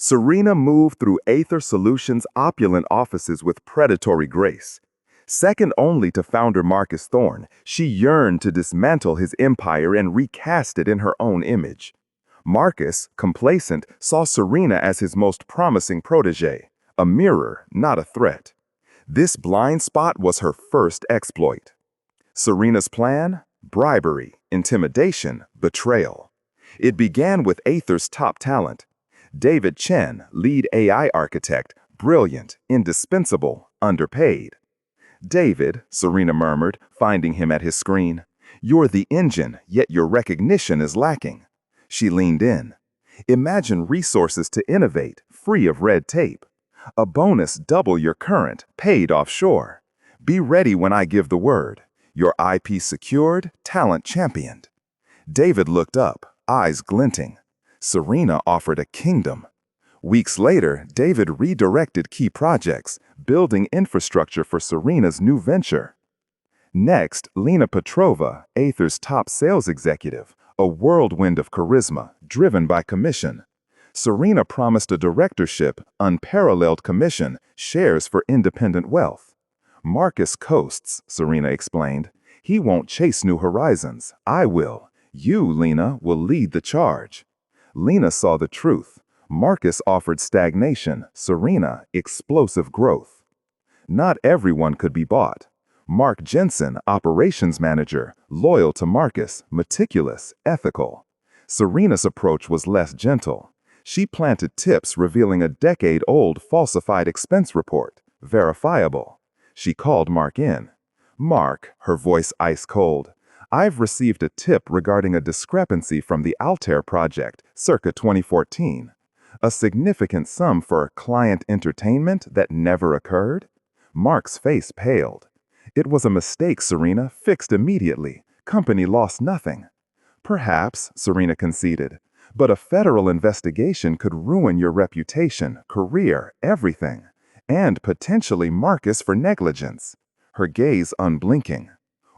Serena moved through Aether Solutions' opulent offices with predatory grace. Second only to founder Marcus Thorne, she yearned to dismantle his empire and recast it in her own image. Marcus, complacent, saw Serena as his most promising protege, a mirror, not a threat. This blind spot was her first exploit. Serena's plan? Bribery, intimidation, betrayal. It began with Aether's top talent. David Chen, lead AI architect, brilliant, indispensable, underpaid. "David," Serena murmured, finding him at his screen, "you're the engine, yet your recognition is lacking." She leaned in. "Imagine resources to innovate, free of red tape. A bonus double your current, paid offshore. Be ready when I give the word. Your IP secured, talent championed." David looked up, eyes glinting. Serena offered a kingdom. Weeks later, David redirected key projects, building infrastructure for Serena's new venture. Next, Lena Petrova, Aether's top sales executive, a whirlwind of charisma, driven by commission. Serena promised a directorship, unparalleled commission, shares for independent wealth. "Marcus coasts," Serena explained. "He won't chase new horizons. I will. You, Lena, will lead the charge." Lena saw the truth. Marcus offered stagnation, Serena, explosive growth. Not everyone could be bought. Mark Jensen, operations manager, loyal to Marcus, meticulous, ethical. Serena's approach was less gentle. She planted tips revealing a decade-old falsified expense report, verifiable. She called Mark in. "Mark," her voice ice cold, "I've received a tip regarding a discrepancy from the Altair project, circa 2014. A significant sum for client entertainment that never occurred?" Mark's face paled. "It was a mistake, Serena, fixed immediately. Company lost nothing." "Perhaps," Serena conceded, "but a federal investigation could ruin your reputation, career, everything. And potentially Marcus for negligence." Her gaze unblinking.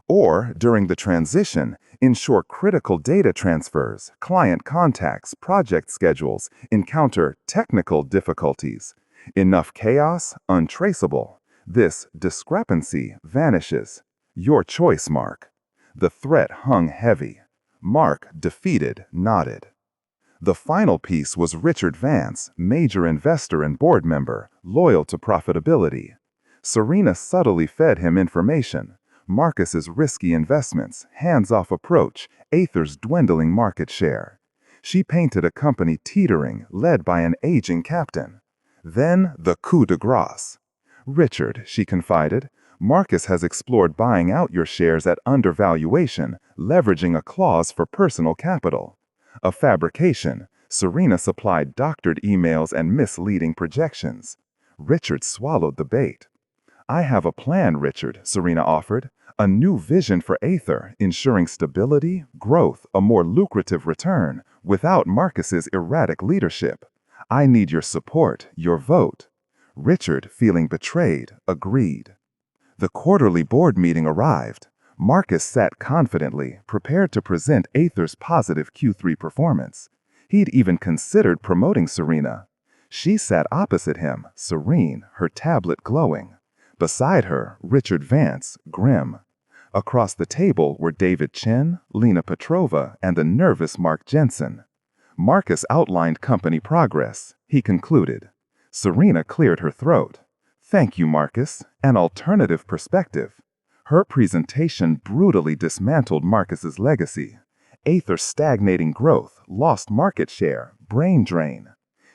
"Or, during the transition, ensure critical data transfers, client contacts, project schedules, encounter technical difficulties. Enough chaos, untraceable. This discrepancy vanishes. Your choice, Mark." The threat hung heavy. Mark, defeated, nodded. The final piece was Richard Vance, major investor and board member, loyal to profitability. Serena subtly fed him information. Marcus's risky investments, hands-off approach, Aether's dwindling market share. She painted a company teetering, led by an aging captain. Then the coup de grace. "Richard," she confided, "Marcus has explored buying out your shares at undervaluation, leveraging a clause for personal capital." A fabrication. Serena supplied doctored emails and misleading projections. Richard swallowed the bait. "I have a plan, Richard," Serena offered. "A new vision for Aether, ensuring stability, growth, a more lucrative return, without Marcus's erratic leadership. I need your support, your vote." Richard, feeling betrayed, agreed. The quarterly board meeting arrived. Marcus sat confidently, prepared to present Aether's positive Q3 performance. He'd even considered promoting Serena. She sat opposite him, serene, her tablet glowing. Beside her, Richard Vance, grim. Across the table were David Chen, Lena Petrova, and the nervous Mark Jensen. Marcus outlined company progress. He concluded. Serena cleared her throat. "Thank you, Marcus. An alternative perspective." Her presentation brutally dismantled Marcus's legacy. Aether's stagnating growth, lost market share, brain drain.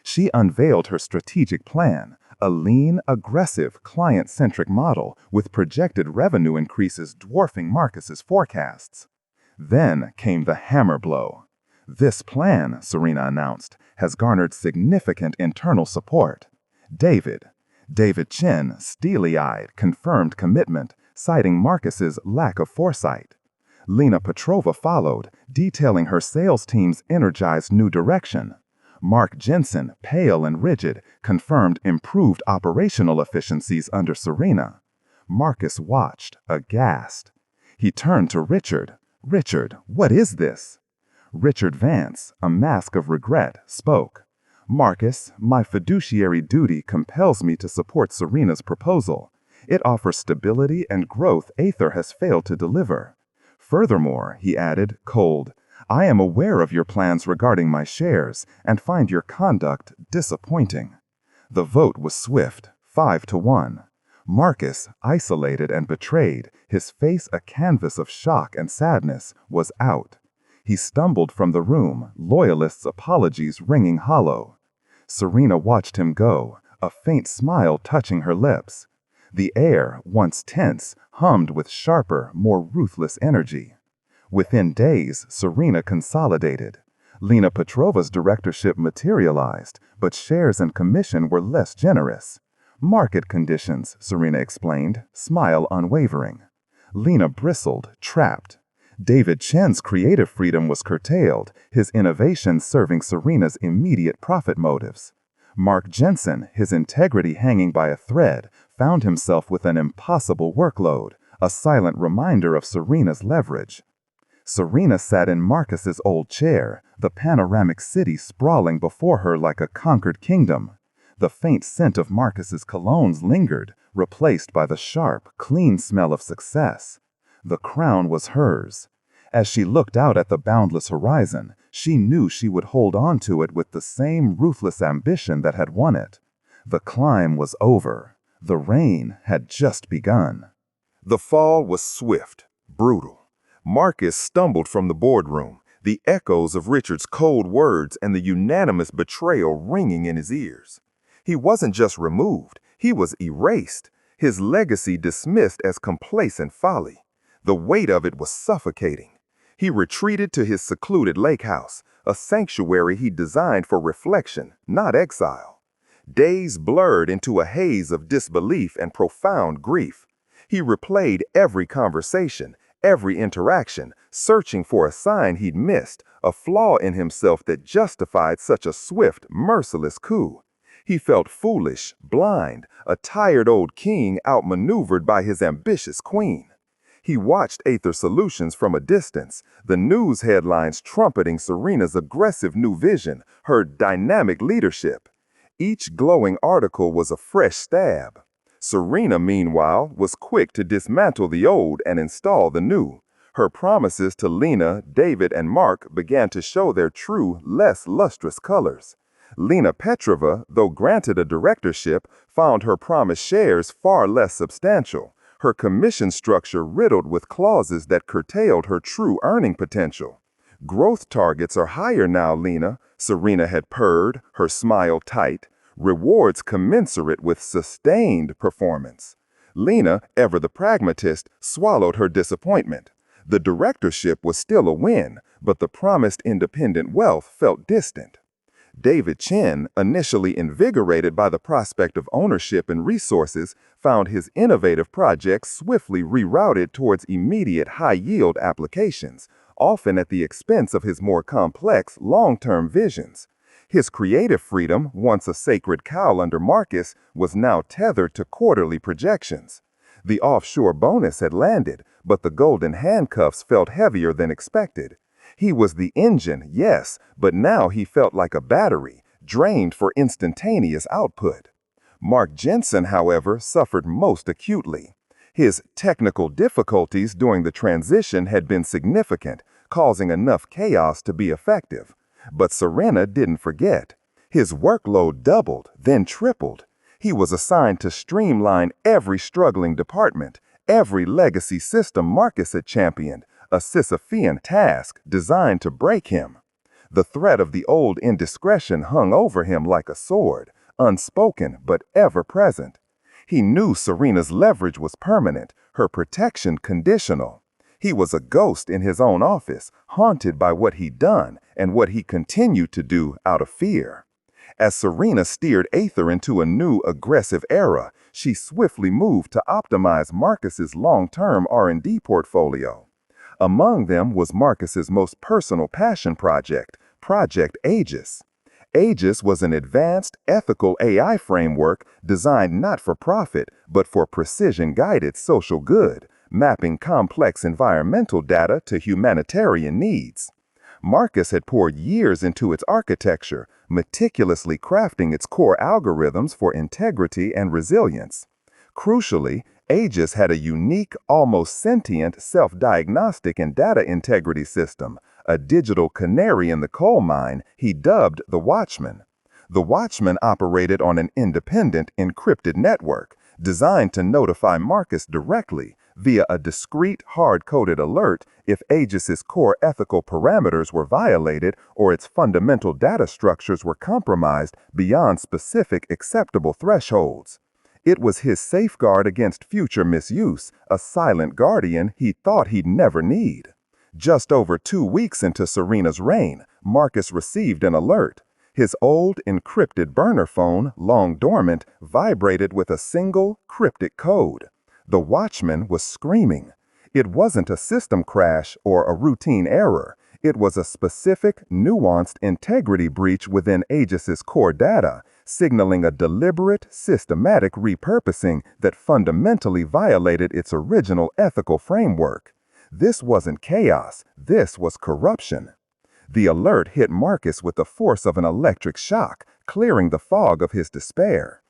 She unveiled her strategic plan, a lean, aggressive, client-centric model with projected revenue increases dwarfing Marcus's forecasts. Then came the hammer blow. "This plan," Serena announced, "has garnered significant internal support." David Chen, steely-eyed, confirmed commitment, citing Marcus's lack of foresight. Lena Petrova followed, detailing her sales team's energized new direction. Mark Jensen, pale and rigid, confirmed improved operational efficiencies under Serena. Marcus watched, aghast. He turned to Richard. "Richard, what is this?" Richard Vance, a mask of regret, spoke. Marcus, my fiduciary duty compels me to support Serena's proposal. It offers stability and growth Aether has failed to deliver. Furthermore, he added, cold, I am aware of your plans regarding my shares and find your conduct disappointing. The vote was swift, 5-1. Marcus, isolated and betrayed, his face a canvas of shock and sadness, was out. He stumbled from the room, loyalists' apologies ringing hollow. Serena watched him go, a faint smile touching her lips. The air, once tense, hummed with sharper, more ruthless energy. Within days, Serena consolidated. Lena Petrova's directorship materialized, but shares and commission were less generous. Market conditions, Serena explained, smile unwavering. Lena bristled, trapped. David Chen's creative freedom was curtailed, his innovations serving Serena's immediate profit motives. Mark Jensen, his integrity hanging by a thread, found himself with an impossible workload, a silent reminder of Serena's leverage. Serena sat in Marcus's old chair, the panoramic city sprawling before her like a conquered kingdom. The faint scent of Marcus's colognes lingered, replaced by the sharp, clean smell of success. The crown was hers. As she looked out at the boundless horizon, she knew she would hold on to it with the same ruthless ambition that had won it. The climb was over. The reign had just begun. The fall was swift, brutal. Marcus stumbled from the boardroom, the echoes of Richard's cold words and the unanimous betrayal ringing in his ears. He wasn't just removed, he was erased, his legacy dismissed as complacent folly. The weight of it was suffocating. He retreated to his secluded lake house, a sanctuary he designed for reflection, not exile. Days blurred into a haze of disbelief and profound grief. He replayed every conversation, every interaction, searching for a sign he'd missed, a flaw in himself that justified such a swift, merciless coup. He felt foolish, blind, a tired old king outmaneuvered by his ambitious queen. He watched Aether Solutions from a distance, the news headlines trumpeting Serena's aggressive new vision, her dynamic leadership. Each glowing article was a fresh stab. Serena, meanwhile, was quick to dismantle the old and install the new. Her promises to Lena, David, and Mark began to show their true, less lustrous colors. Lena Petrova, though granted a directorship, found her promised shares far less substantial, her commission structure riddled with clauses that curtailed her true earning potential. Growth targets are higher now, Lena, Serena had purred, her smile tight. Rewards commensurate with sustained performance. Lena, ever the pragmatist, swallowed her disappointment. The directorship was still a win, but the promised independent wealth felt distant. David Chen, initially invigorated by the prospect of ownership and resources, found his innovative projects swiftly rerouted towards immediate high-yield applications, often at the expense of his more complex, long-term visions. His creative freedom, once a sacred cow under Marcus, was now tethered to quarterly projections. The offshore bonus had landed, but the golden handcuffs felt heavier than expected. He was the engine, yes, but now he felt like a battery, drained for instantaneous output. Mark Jensen, however, suffered most acutely. His technical difficulties during the transition had been significant, causing enough chaos to be effective. But Serena didn't forget. His workload doubled, then tripled. He was assigned to streamline every struggling department, every legacy system Marcus had championed, a Sisyphean task designed to break him. The threat of the old indiscretion hung over him like a sword, unspoken but ever present. He knew Serena's leverage was permanent, her protection conditional. He was a ghost in his own office, haunted by what he'd done and what he continued to do out of fear. As Serena steered Aether into a new, aggressive era, she swiftly moved to optimize Marcus's long-term R&D portfolio. Among them was Marcus's most personal passion project, Project Aegis. Aegis was an advanced, ethical AI framework designed not for profit, but for precision-guided social good, mapping complex environmental data to humanitarian needs. Marcus had poured years into its architecture, meticulously crafting its core algorithms for integrity and resilience. Crucially, Aegis had a unique, almost sentient self-diagnostic and data integrity system, a digital canary in the coal mine he dubbed the Watchman. The Watchman operated on an independent, encrypted network, designed to notify Marcus directly via a discrete, hard-coded alert if Aegis's core ethical parameters were violated or its fundamental data structures were compromised beyond specific acceptable thresholds. It was his safeguard against future misuse, a silent guardian he thought he'd never need. Just over 2 weeks into Serena's reign, Marcus received an alert. His old, encrypted burner phone, long dormant, vibrated with a single, cryptic code. The Watchman was screaming. It wasn't a system crash or a routine error. It was a specific, nuanced integrity breach within Aegis's core data, signaling a deliberate, systematic repurposing that fundamentally violated its original ethical framework. This wasn't chaos, this was corruption. The alert hit Marcus with the force of an electric shock, clearing the fog of his despair.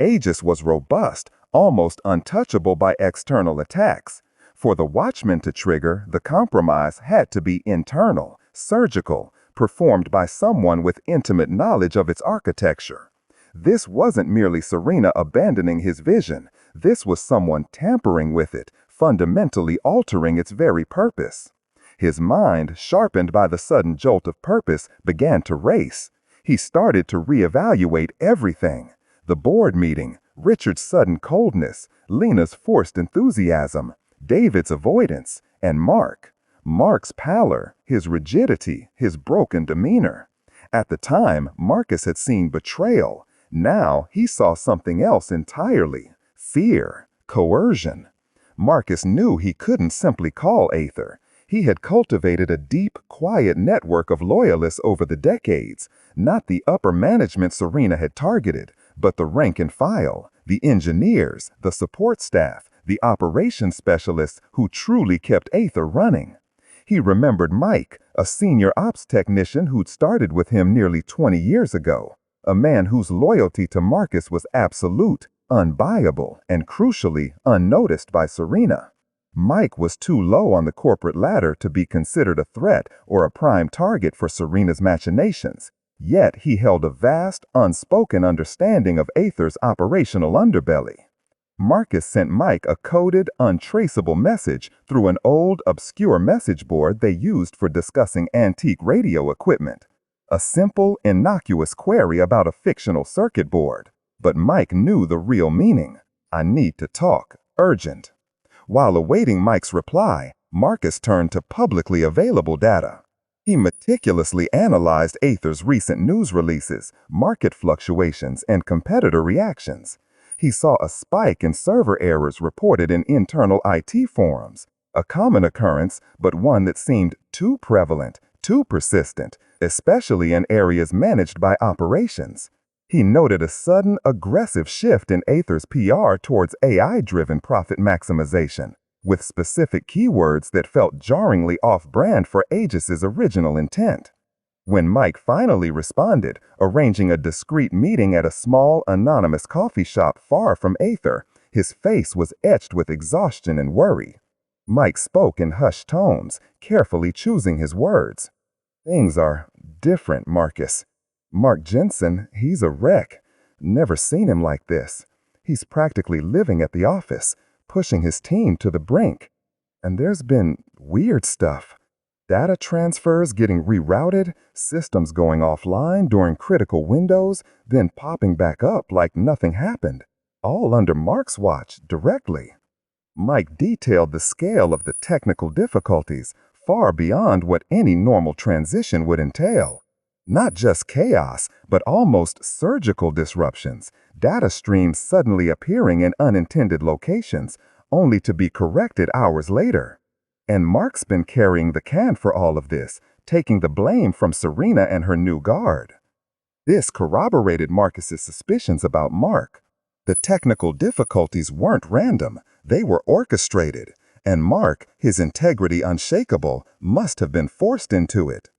Aegis was robust, almost untouchable by external attacks. For the Watchman to trigger, the compromise had to be internal, surgical, performed by someone with intimate knowledge of its architecture. This wasn't merely Serena abandoning his vision. This was someone tampering with it, fundamentally altering its very purpose. His mind, sharpened by the sudden jolt of purpose, began to race. He started to reevaluate everything. The board meeting, Richard's sudden coldness, Lena's forced enthusiasm, David's avoidance, and Mark. Mark's pallor, his rigidity, his broken demeanor. At the time, Marcus had seen betrayal. Now he saw something else entirely: fear, coercion. Marcus knew he couldn't simply call Aether. He had cultivated a deep, quiet network of loyalists over the decades, not the upper management Serena had targeted, but the rank and file, the engineers, the support staff, the operations specialists who truly kept Aether running. He remembered Mike, a senior ops technician who'd started with him nearly 20 years ago, a man whose loyalty to Marcus was absolute, unbuyable, and crucially, unnoticed by Serena. Mike was too low on the corporate ladder to be considered a threat or a prime target for Serena's machinations, yet he held a vast, unspoken understanding of Aether's operational underbelly. Marcus sent Mike a coded, untraceable message through an old, obscure message board they used for discussing antique radio equipment. A simple, innocuous query about a fictional circuit board. But Mike knew the real meaning. I need to talk. Urgent. While awaiting Mike's reply, Marcus turned to publicly available data. He meticulously analyzed Aether's recent news releases, market fluctuations, and competitor reactions. He saw a spike in server errors reported in internal IT forums, a common occurrence, but one that seemed too prevalent, too persistent, especially in areas managed by operations. He noted a sudden, aggressive shift in Aether's PR towards AI-driven profit maximization, with specific keywords that felt jarringly off-brand for Aegis's original intent. When Mike finally responded, arranging a discreet meeting at a small, anonymous coffee shop far from Aether, his face was etched with exhaustion and worry. Mike spoke in hushed tones, carefully choosing his words. "Things are different, Marcus. Mark Jensen, he's a wreck. Never seen him like this. He's practically living at the office, pushing his team to the brink. And there's been weird stuff. Data transfers getting rerouted, systems going offline during critical windows, then popping back up like nothing happened. All under Mark's watch, directly." Mike detailed the scale of the technical difficulties, far beyond what any normal transition would entail. Not just chaos, but almost surgical disruptions, data streams suddenly appearing in unintended locations, only to be corrected hours later. And Mark's been carrying the can for all of this, taking the blame from Serena and her new guard. This corroborated Marcus's suspicions about Mark. The technical difficulties weren't random, they were orchestrated, and Mark, his integrity unshakable, must have been forced into it.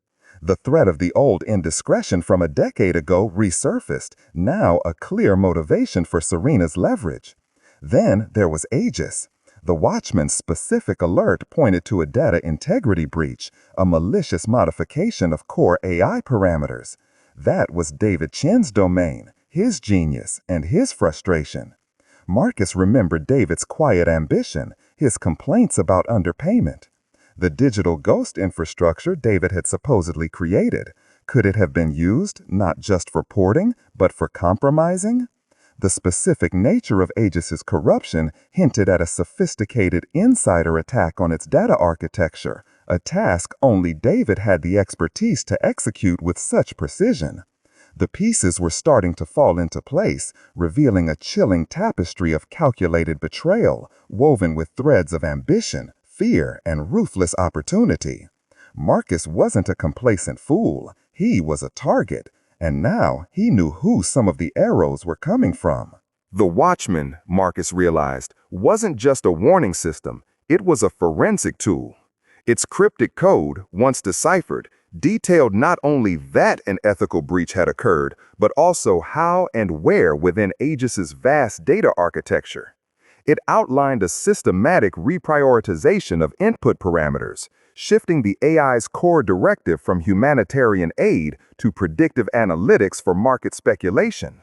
The threat of the old indiscretion from a decade ago resurfaced, now a clear motivation for Serena's leverage. Then there was Aegis. The Watchman's specific alert pointed to a data integrity breach, a malicious modification of core AI parameters. That was David Chen's domain, his genius, and his frustration. Marcus remembered David's quiet ambition, his complaints about underpayment. The digital ghost infrastructure David had supposedly created, could it have been used not just for porting, but for compromising? The specific nature of Aegis's corruption hinted at a sophisticated insider attack on its data architecture, a task only David had the expertise to execute with such precision. The pieces were starting to fall into place, revealing a chilling tapestry of calculated betrayal, woven with threads of ambition, fear, and ruthless opportunity. Marcus wasn't a complacent fool. He was a target, and now he knew who some of the arrows were coming from. The Watchman, Marcus realized, wasn't just a warning system, it was a forensic tool. Its cryptic code, once deciphered, detailed not only that an ethical breach had occurred, but also how and where within Aegis's vast data architecture. It outlined a systematic reprioritization of input parameters, shifting the AI's core directive from humanitarian aid to predictive analytics for market speculation.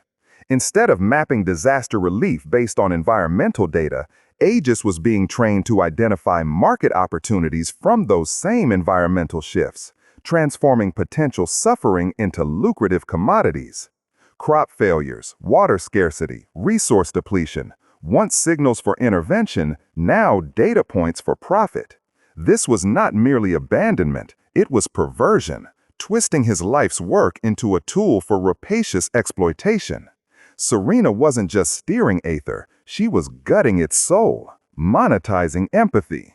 Instead of mapping disaster relief based on environmental data, Aegis was being trained to identify market opportunities from those same environmental shifts, transforming potential suffering into lucrative commodities. Crop failures, water scarcity, resource depletion, once signals for intervention, now data points for profit. This was not merely abandonment, it was perversion, twisting his life's work into a tool for rapacious exploitation. Serena wasn't just steering Aether, she was gutting its soul, monetizing empathy.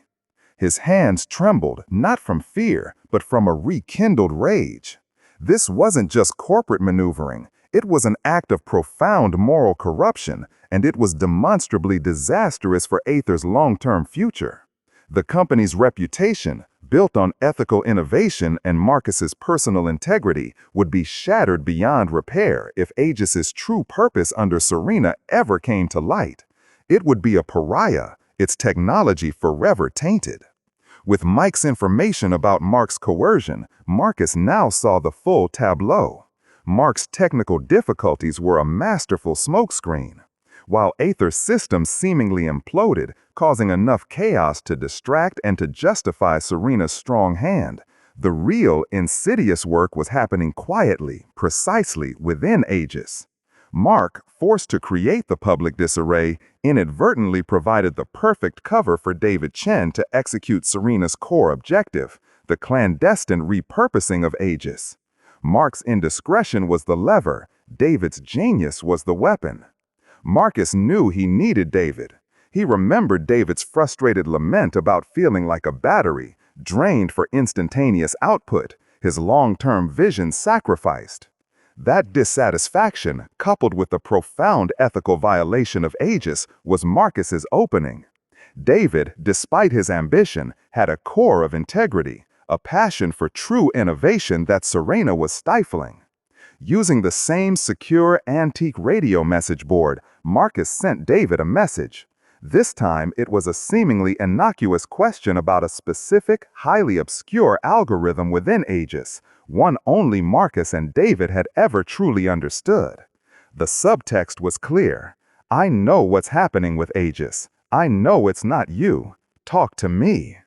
His hands trembled, not from fear, but from a rekindled rage. This wasn't just corporate maneuvering, it was an act of profound moral corruption, and it was demonstrably disastrous for Aether's long-term future. The company's reputation, built on ethical innovation and Marcus's personal integrity, would be shattered beyond repair if Aegis's true purpose under Serena ever came to light. It would be a pariah, its technology forever tainted. With Mike's information about Mark's coercion, Marcus now saw the full tableau. Mark's technical difficulties were a masterful smokescreen. While Aether's systems seemingly imploded, causing enough chaos to distract and to justify Serena's strong hand, the real, insidious work was happening quietly, precisely within Aegis. Mark, forced to create the public disarray, inadvertently provided the perfect cover for David Chen to execute Serena's core objective, the clandestine repurposing of Aegis. Mark's indiscretion was the lever, David's genius was the weapon. Marcus knew he needed David. He remembered David's frustrated lament about feeling like a battery, drained for instantaneous output, his long-term vision sacrificed. That dissatisfaction, coupled with the profound ethical violation of Aegis, was Marcus's opening. David, despite his ambition, had a core of integrity, a passion for true innovation that Serena was stifling. Using the same secure antique radio message board, Marcus sent David a message. This time, it was a seemingly innocuous question about a specific, highly obscure algorithm within Aegis, one only Marcus and David had ever truly understood. The subtext was clear. I know what's happening with Aegis. I know it's not you. Talk to me.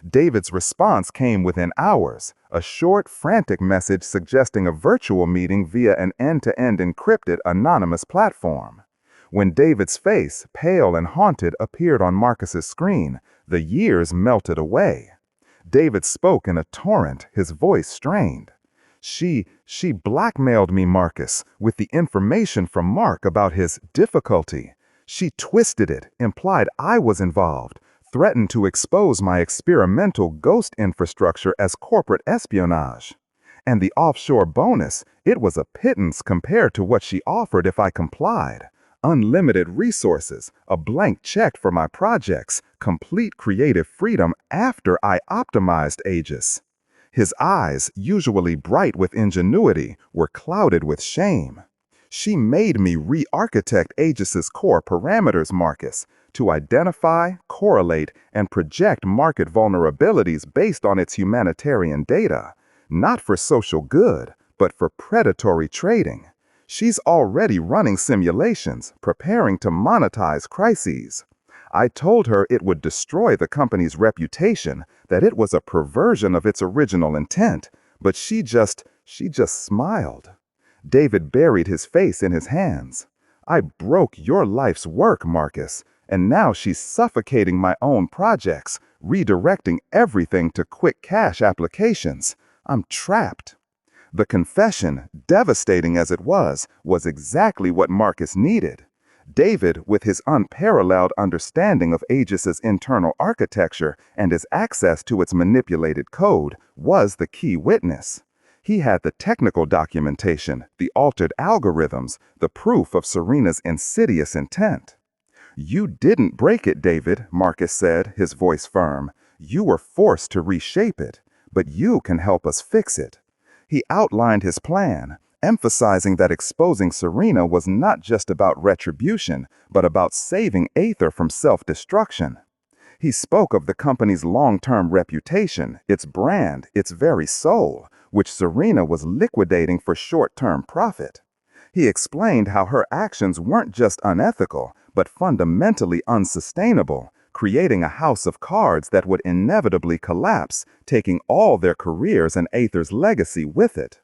David's response came within hours, a short, frantic message suggesting a virtual meeting via an end-to-end encrypted anonymous platform. When David's face, pale and haunted, appeared on Marcus's screen, the years melted away. David spoke in a torrent, his voice strained. She blackmailed me, Marcus, with the information from Mark about his difficulty. She twisted it, implied I was involved, threatened to expose my experimental ghost infrastructure as corporate espionage. And the offshore bonus, it was a pittance compared to what she offered if I complied. Unlimited resources, a blank check for my projects, complete creative freedom after I optimized Aegis. His eyes, usually bright with ingenuity, were clouded with shame. She made me re-architect Aegis's core parameters, Marcus, to identify, correlate, and project market vulnerabilities based on its humanitarian data, not for social good, but for predatory trading. She's already running simulations, preparing to monetize crises. I told her it would destroy the company's reputation, that it was a perversion of its original intent, but she just smiled. David buried his face in his hands. I broke your life's work, Marcus, and now she's suffocating my own projects, redirecting everything to quick cash applications. I'm trapped. The confession, devastating as it was exactly what Marcus needed. David, with his unparalleled understanding of Aegis's internal architecture and his access to its manipulated code, was the key witness. He had the technical documentation, the altered algorithms, the proof of Serena's insidious intent. "You didn't break it, David," Marcus said, his voice firm. "You were forced to reshape it, but you can help us fix it." He outlined his plan, emphasizing that exposing Serena was not just about retribution, but about saving Aether from self-destruction. He spoke of the company's long-term reputation, its brand, its very soul, which Serena was liquidating for short-term profit. He explained how her actions weren't just unethical, but fundamentally unsustainable, creating a house of cards that would inevitably collapse, taking all their careers and Aether's legacy with it.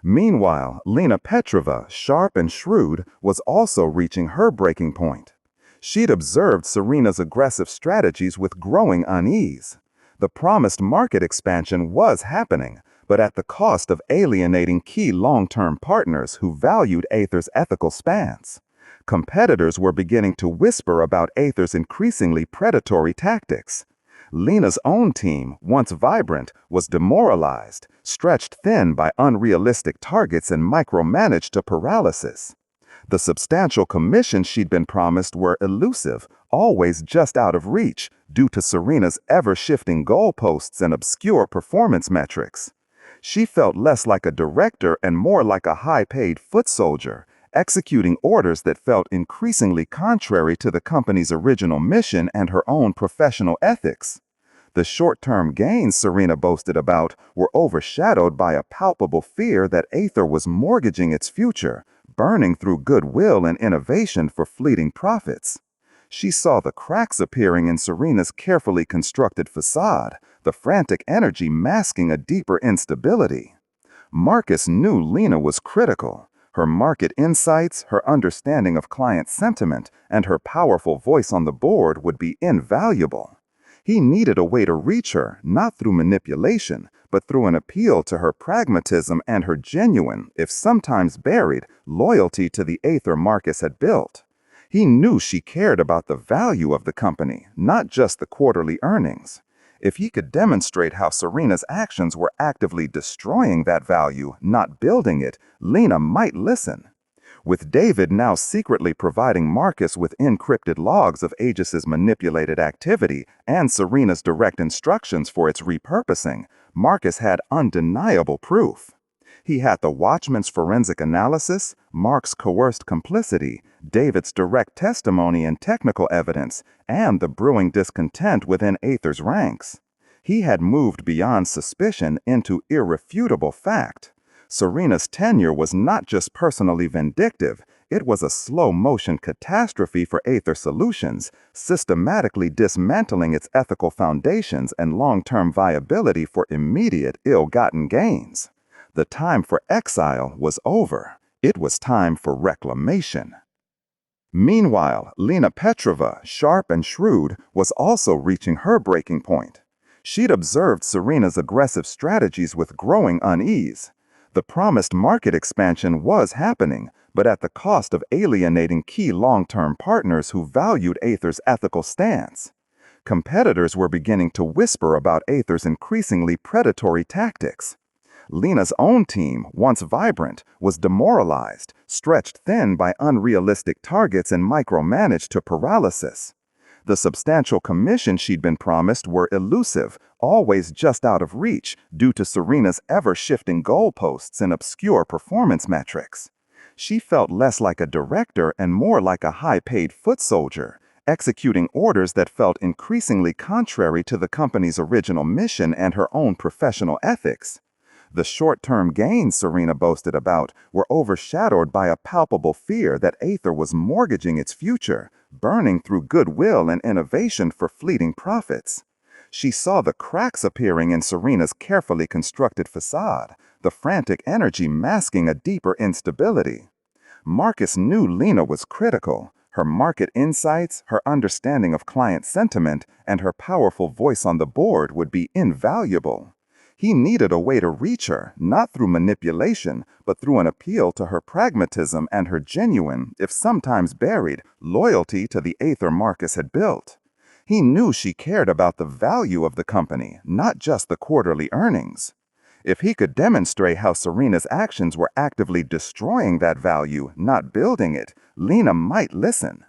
Meanwhile, Lena Petrova, sharp and shrewd, was also reaching her breaking point. She'd observed Serena's aggressive strategies with growing unease. The promised market expansion was happening, but at the cost of alienating key long-term partners who valued Aether's ethical stance. Competitors were beginning to whisper about Aether's increasingly predatory tactics. Lena's own team, once vibrant, was demoralized, stretched thin by unrealistic targets and micromanaged to paralysis. The substantial commissions she'd been promised were elusive, always just out of reach, due to Serena's ever-shifting goalposts and obscure performance metrics. She felt less like a director and more like a high-paid foot soldier, executing orders that felt increasingly contrary to the company's original mission and her own professional ethics. The short-term gains Serena boasted about were overshadowed by a palpable fear that Aether was mortgaging its future, burning through goodwill and innovation for fleeting profits. She saw the cracks appearing in Serena's carefully constructed facade, the frantic energy masking a deeper instability. Marcus knew Lena was critical. Her market insights, her understanding of client sentiment, and her powerful voice on the board would be invaluable. He needed a way to reach her, not through manipulation, but through an appeal to her pragmatism and her genuine, if sometimes buried, loyalty to the Aether Marcus had built. He knew she cared about the value of the company, not just the quarterly earnings. If he could demonstrate how Serena's actions were actively destroying that value, not building it, Lena might listen. With David now secretly providing Marcus with encrypted logs of Aegis's manipulated activity and Serena's direct instructions for its repurposing, Marcus had undeniable proof. He had the Watchman's forensic analysis, Mark's coerced complicity, David's direct testimony and technical evidence, and the brewing discontent within Aether's ranks. He had moved beyond suspicion into irrefutable fact. Serena's tenure was not just personally vindictive, it was a slow-motion catastrophe for Aether Solutions, systematically dismantling its ethical foundations and long-term viability for immediate, ill-gotten gains. The time for exile was over. It was time for reclamation. Meanwhile, Lena Petrova, sharp and shrewd, was also reaching her breaking point. She'd observed Serena's aggressive strategies with growing unease. The promised market expansion was happening, but at the cost of alienating key long-term partners who valued Aether's ethical stance. Competitors were beginning to whisper about Aether's increasingly predatory tactics. Lena's own team, once vibrant, was demoralized, stretched thin by unrealistic targets and micromanaged to paralysis. The substantial commission she'd been promised were elusive, always just out of reach due to Serena's ever-shifting goalposts and obscure performance metrics. She felt less like a director and more like a high-paid foot soldier, executing orders that felt increasingly contrary to the company's original mission and her own professional ethics. The short-term gains Serena boasted about were overshadowed by a palpable fear that Aether was mortgaging its future, burning through goodwill and innovation for fleeting profits. She saw the cracks appearing in Serena's carefully constructed facade, the frantic energy masking a deeper instability. Marcus knew Lena was critical. Her market insights, her understanding of client sentiment, and her powerful voice on the board would be invaluable. He needed a way to reach her, not through manipulation, but through an appeal to her pragmatism and her genuine, if sometimes buried, loyalty to the Aether Marcus had built. He knew she cared about the value of the company, not just the quarterly earnings. If he could demonstrate how Serena's actions were actively destroying that value, not building it, Lena might listen.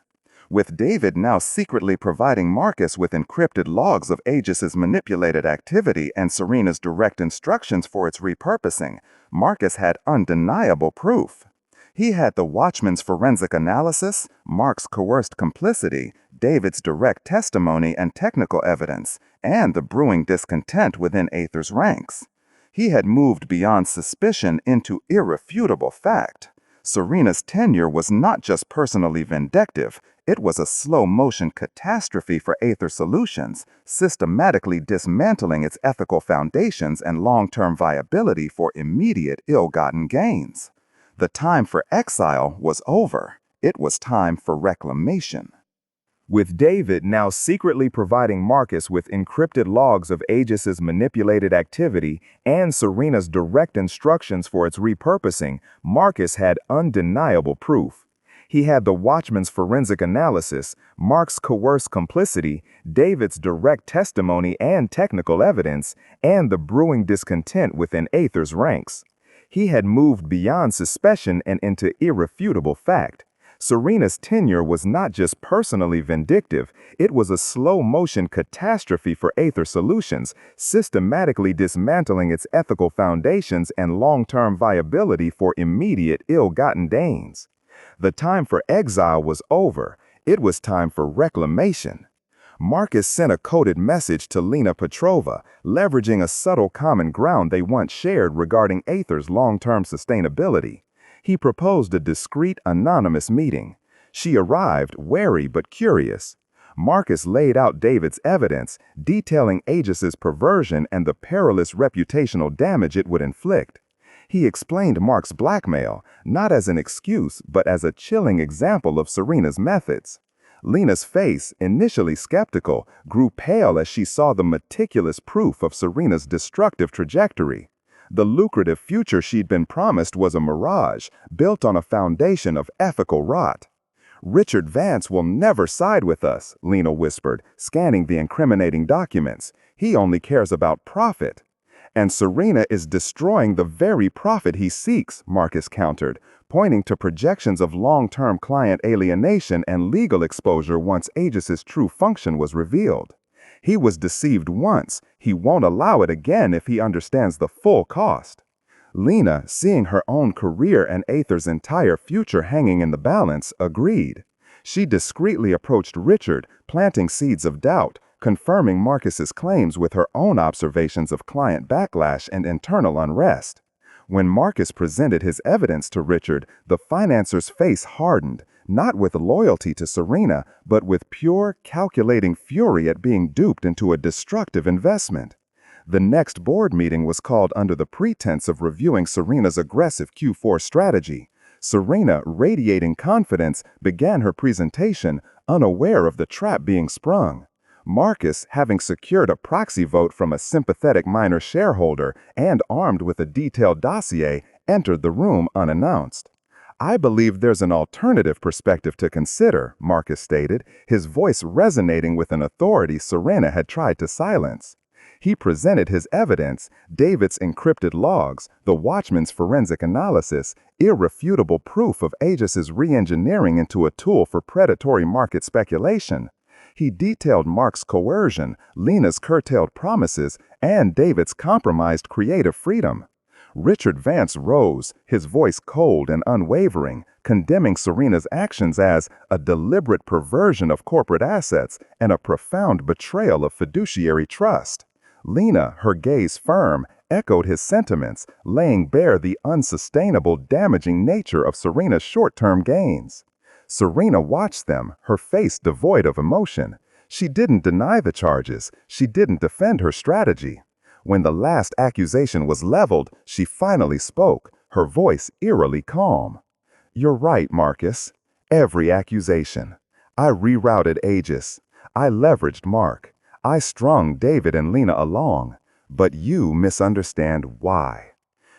With David now secretly providing Marcus with encrypted logs of Aegis's manipulated activity and Serena's direct instructions for its repurposing, Marcus had undeniable proof. He had the Watchman's forensic analysis, Mark's coerced complicity, David's direct testimony and technical evidence, and the brewing discontent within Aether's ranks. He had moved beyond suspicion into irrefutable fact. Serena's tenure was not just personally vindictive, it was a slow-motion catastrophe for Aether Solutions, systematically dismantling its ethical foundations and long-term viability for immediate ill-gotten gains. The time for exile was over. It was time for reclamation. With David now secretly providing Marcus with encrypted logs of Aegis's manipulated activity and Serena's direct instructions for its repurposing, Marcus had undeniable proof. He had the Watchman's forensic analysis, Mark's coerced complicity, David's direct testimony and technical evidence, and the brewing discontent within Aether's ranks. He had moved beyond suspicion and into irrefutable fact. Serena's tenure was not just personally vindictive, it was a slow-motion catastrophe for Aether Solutions, systematically dismantling its ethical foundations and long-term viability for immediate ill-gotten gains. The time for exile was over. It was time for reclamation. Marcus sent a coded message to Lena Petrova, leveraging a subtle common ground they once shared regarding Aether's long-term sustainability. He proposed a discreet, anonymous meeting. She arrived, wary but curious. Marcus laid out David's evidence, detailing Aegis's perversion and the perilous reputational damage it would inflict. He explained Mark's blackmail, not as an excuse, but as a chilling example of Serena's methods. Lena's face, initially skeptical, grew pale as she saw the meticulous proof of Serena's destructive trajectory. The lucrative future she'd been promised was a mirage, built on a foundation of ethical rot. "Richard Vance will never side with us," Lena whispered, scanning the incriminating documents. "He only cares about profit." "And Serena is destroying the very profit he seeks," Marcus countered, pointing to projections of long-term client alienation and legal exposure once Aegis's true function was revealed. He was deceived once. He won't allow it again if he understands the full cost. Lena, seeing her own career and Aether's entire future hanging in the balance, agreed. She discreetly approached Richard, planting seeds of doubt, confirming Marcus's claims with her own observations of client backlash and internal unrest. When Marcus presented his evidence to Richard, the financer's face hardened, not with loyalty to Serena, but with pure, calculating fury at being duped into a destructive investment. The next board meeting was called under the pretense of reviewing Serena's aggressive Q4 strategy. Serena, radiating confidence, began her presentation, unaware of the trap being sprung. Marcus, having secured a proxy vote from a sympathetic minor shareholder and armed with a detailed dossier, entered the room unannounced. "I believe there's an alternative perspective to consider," Marcus stated, his voice resonating with an authority Serena had tried to silence. He presented his evidence, David's encrypted logs, the Watchman's forensic analysis, irrefutable proof of Aegis's re-engineering into a tool for predatory market speculation. He detailed Mark's coercion, Lena's curtailed promises, and David's compromised creative freedom. Richard Vance rose, his voice cold and unwavering, condemning Serena's actions as a deliberate perversion of corporate assets and a profound betrayal of fiduciary trust. Lena, her gaze firm, echoed his sentiments, laying bare the unsustainable, damaging nature of Serena's short-term gains. Serena watched them, her face devoid of emotion. She didn't deny the charges. She didn't defend her strategy. When the last accusation was leveled, she finally spoke, her voice eerily calm. "You're right, Marcus. Every accusation. I rerouted Aegis. I leveraged Mark. I strung David and Lena along. But you misunderstand why."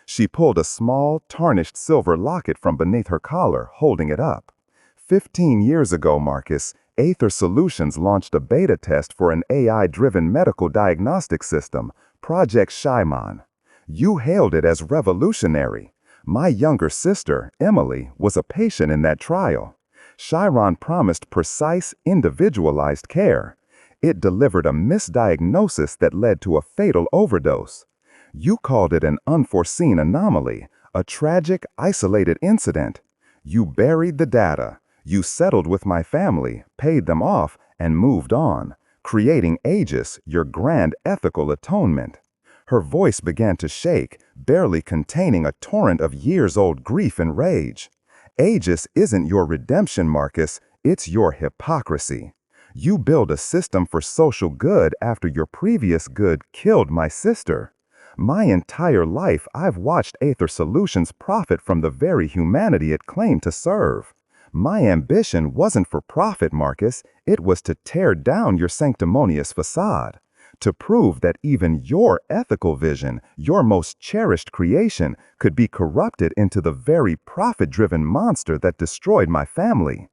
She pulled a small, tarnished silver locket from beneath her collar, holding it up. 15 years ago, Marcus, Aether Solutions launched a beta test for an AI-driven medical diagnostic system, Project Chiron. You hailed it as revolutionary. My younger sister, Emily, was a patient in that trial. Chiron promised precise, individualized care. It delivered a misdiagnosis that led to a fatal overdose. You called it an unforeseen anomaly, a tragic, isolated incident. You buried the data. You settled with my family, paid them off, and moved on, creating Aegis, your grand ethical atonement. Her voice began to shake, barely containing a torrent of years-old grief and rage. Aegis isn't your redemption, Marcus, it's your hypocrisy. You build a system for social good after your previous good killed my sister. My entire life, I've watched Aether Solutions profit from the very humanity it claimed to serve. My ambition wasn't for profit, Marcus. It was to tear down your sanctimonious facade, to prove that even your ethical vision, your most cherished creation, could be corrupted into the very profit-driven monster that destroyed my family.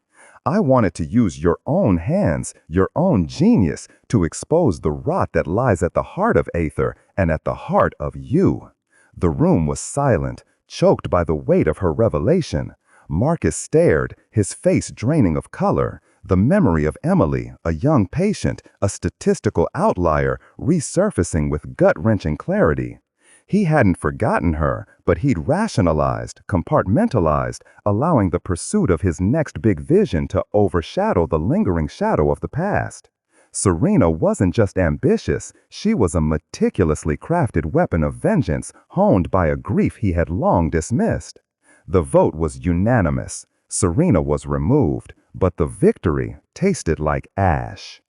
I wanted to use your own hands, your own genius, to expose the rot that lies at the heart of Aether and at the heart of you. The room was silent, choked by the weight of her revelation. Marcus stared, his face draining of color. The memory of Emily, a young patient, a statistical outlier, resurfacing with gut-wrenching clarity. He hadn't forgotten her, but he'd rationalized, compartmentalized, allowing the pursuit of his next big vision to overshadow the lingering shadow of the past. Serena wasn't just ambitious, she was a meticulously crafted weapon of vengeance honed by a grief he had long dismissed. The vote was unanimous. Serena was removed, but the victory tasted like ash.